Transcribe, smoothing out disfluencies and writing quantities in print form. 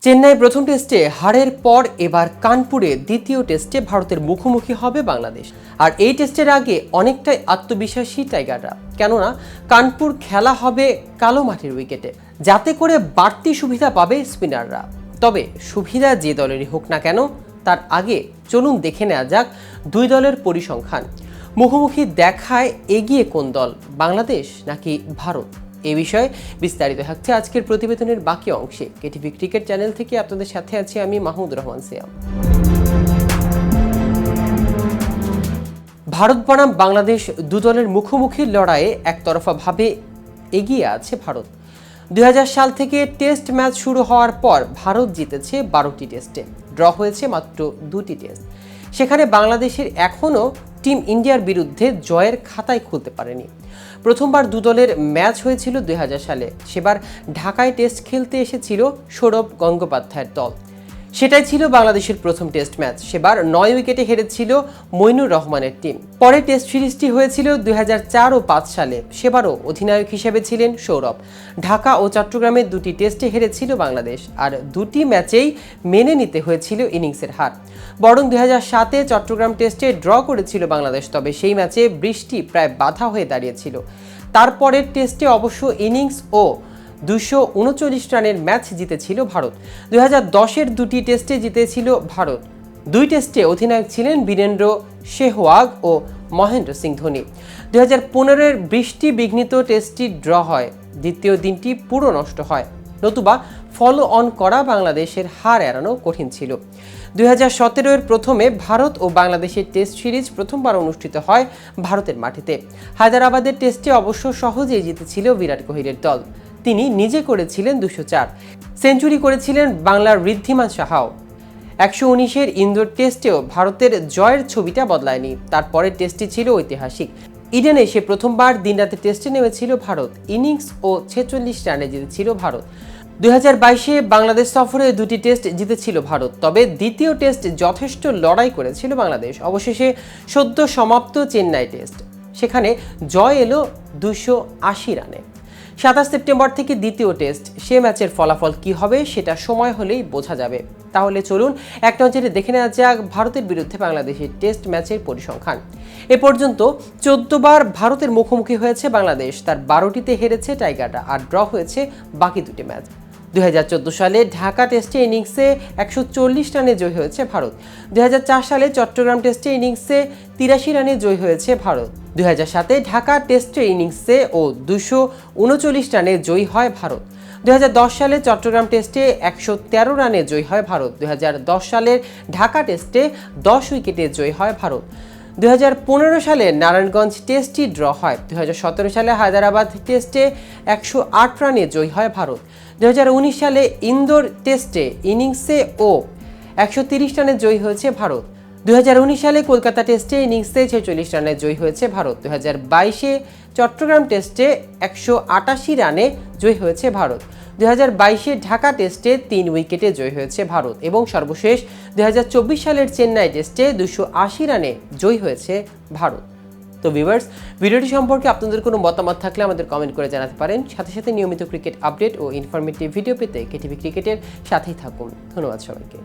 চেন্নাই প্রথম টেস্টে হারের পর এবার কানপুরে দ্বিতীয় টেস্টে ভারতের মুখোমুখি হবে বাংলাদেশ। আর এই টেস্টের আগে অনেকটাই আত্মবিশ্বাসী টাইগাররা, কেননা কানপুর খেলা হবে কালো মাটির উইকেটে, যাতে করে বাড়তি সুবিধা পাবে স্পিনাররা। তবে সুবিধা যে দলেরই হোক না কেন, তার আগে চলুন দেখে নেওয়া যাক দুই দলের পরিসংখ্যান। মুখোমুখি দেখায় এগিয়ে কোন দল, বাংলাদেশ নাকি ভারত? এ বিষয়ে বিস্তারিত থাকছে আজকের প্রতিবেদনের বাকি অংশে। কেটিভি ক্রিকেট চ্যানেল থেকে আপনাদের সাথে আছি আমি মাহমুদুর রহমান সিয়াম। ভারত বনাম বাংলাদেশ দু দলের মুখোমুখি লড়াইয়ে একতরফাভাবে এগিয়ে আছে ভারত। 2000 সাল থেকে টেস্ট ম্যাচ শুরু হওয়ার পর ভারত জিতেছে 12টি টেস্টে, ড্র হয়েছে মাত্র 2টি টেস্ট। সেখানে বাংলাদেশের এখনও টিম ইন্ডিয়ার বিরুদ্ধে জয়ের খাতায় খুলতে পারেনি। প্রথমবার দু দলের ম্যাচ হয়েছিল 2000 সালে, সেবার ঢাকায় টেস্ট খেলতে এসেছিল সৌরভ গঙ্গোপাধ্যায়ের দল। সেটাই ছিল বাংলাদেশের প্রথম টেস্ট ম্যাচ। সেবার 9 উইকেটে হেরেছিল মইনুর রহমানের টিম। পরে টেস্ট সিরিজটি হয়েছিল 2004 ও 5 সালে, সেবারও অধিনায়ক হিসেবে ছিলেন সৌরভ। ঢাকা ও চট্টগ্রামে দুটি টেস্টে হেরেছিল বাংলাদেশ, আর দুটি ম্যাচেই মেনে নিতে হয়েছিল ইনিংসের হার। বরং 2007-এ চট্টগ্রাম টেস্টে ড্র করেছিল বাংলাদেশ, তবে সেই ম্যাচে বৃষ্টি প্রায় বাধা হয়ে দাঁড়িয়েছিল। তারপরের টেস্টে অবশ্য ইনিংস ও 239 রানের ম্যাচ জিতেছিল ভারত। 2010-এর দুটি টেস্টে জিতেছিল ভারত। দুই টেস্টে অধিনায়ক ছিলেন বীরেন্দ্র সেহওয়াগ ও মহেন্দ্র সিং ধোনি। 2015-এর বৃষ্টি বিঘ্নিত টেস্টটি ড্র হয়, দ্বিতীয় দিনটি পুরো নষ্ট হয়, নতুবা ফলো অন করা বাংলাদেশের হার এড়ানো কঠিন ছিল। 2017-এর প্রথমে ভারত ও বাংলাদেশের টেস্ট সিরিজ প্রথমবার অনুষ্ঠিত হয় ভারতের মাটিতে। হায়দরাবাদের টেস্টে অবশ্য সহজেই জিতেছিল বিরাট কোহলির দল। তিনি নিজে করেছিলেন 204, সেঞ্চুরি করেছিলেন বাংলার ঋদ্ধিমান সাহাও। 119-এর ইন্দোর টেস্টেও ভারতের জয়ের ছবিটা বদলায়নি। তারপরের টেস্টটি ছিল ঐতিহাসিক। ইডেনে সে প্রথমবার দিনরাতে টেস্টে নেমেছিল ভারত। ইনিংস ও 46 রানে জিতেছিল ভারত। 2022-এ বাংলাদেশ সফরে দুটি টেস্ট জিতেছিল ভারত, তবে দ্বিতীয় টেস্ট যথেষ্ট লড়াই করেছিল বাংলাদেশ। অবশেষে সদ্য সমাপ্ত চেন্নাই টেস্ট, সেখানে জয় এলো 280 রানে। 27 সেপ্টেম্বর থেকে দ্বিতীয় টেস্ট, সে ম্যাচের ফলাফল কি হবে সেটা সময় হলেই বোঝা যাবে। তাহলে চলুন এক নজরে দেখে নেওয়া যাক ভারতের বিরুদ্ধে বাংলাদেশের টেস্ট ম্যাচের পরিসংখ্যান। এ পর্যন্ত 14 বার ভারতের মুখোমুখি হয়েছে বাংলাদেশ, তার 12টিতে হেরেছে টাইগাররা, আর ড্র হয়েছে বাকি দুটি ম্যাচ। 2014 সালে ঢাকা টেস্টে ইনিংসে 140 রানে জয়ী হয়েছে ভারত। 2004 সালে চট্টগ্রাম টেস্টে ইনিংসে 83 রানে জয়ী হয়েছে ভারত। 2007-এ ঢাকা টেস্টে ইনিংসে ও 239 রানে জয়ী হয় ভারত। 2010 সালে চট্টগ্রাম টেস্টে 113 রানে জয়ী হয় ভারত। 2010 সালের ঢাকা টেস্টে 10 উইকেটে জয়ী হয় ভারত। 2015 সালে নারায়ণগঞ্জ টেস্টটি ড্র হয়। 2017 সালে হায়দরাবাদ টেস্টে 108 রানে জয়ী হয় ভারত। 2019 সালে ইন্দোর টেস্টে ইনিংসে ও 130 রানে জয়ী হয়েছে ভারত। 2019 সালে কলকাতা টেস্টে ইনিংসে 46 রানে জয়ী হয়েছে ভারত। 2022-এ চট্টগ্রাম টেস্টে 188 রানে জয়ী হয়েছে ভারত। 2022-এ ঢাকা টেস্টে 3 উইকেটে জয়ী হয়েছে ভারত, এবং সর্বশেষ 2024 সালের চেন্নাই টেস্টে 280 রানে জয়ী হয়েছে ভারত। তো ভিউয়ার্স, ভিডিওটি সম্পর্কে আপনাদের কোনো মতামত থাকলে আমাদের কমেন্ট করে জানাতে পারেন। সাথে সাথে নিয়মিত ক্রিকেট আপডেট ও ইনফরমেটিভ ভিডিও পেতে কেটিভি ক্রিকেটের সাথেই থাকুন। ধন্যবাদ সবাইকে।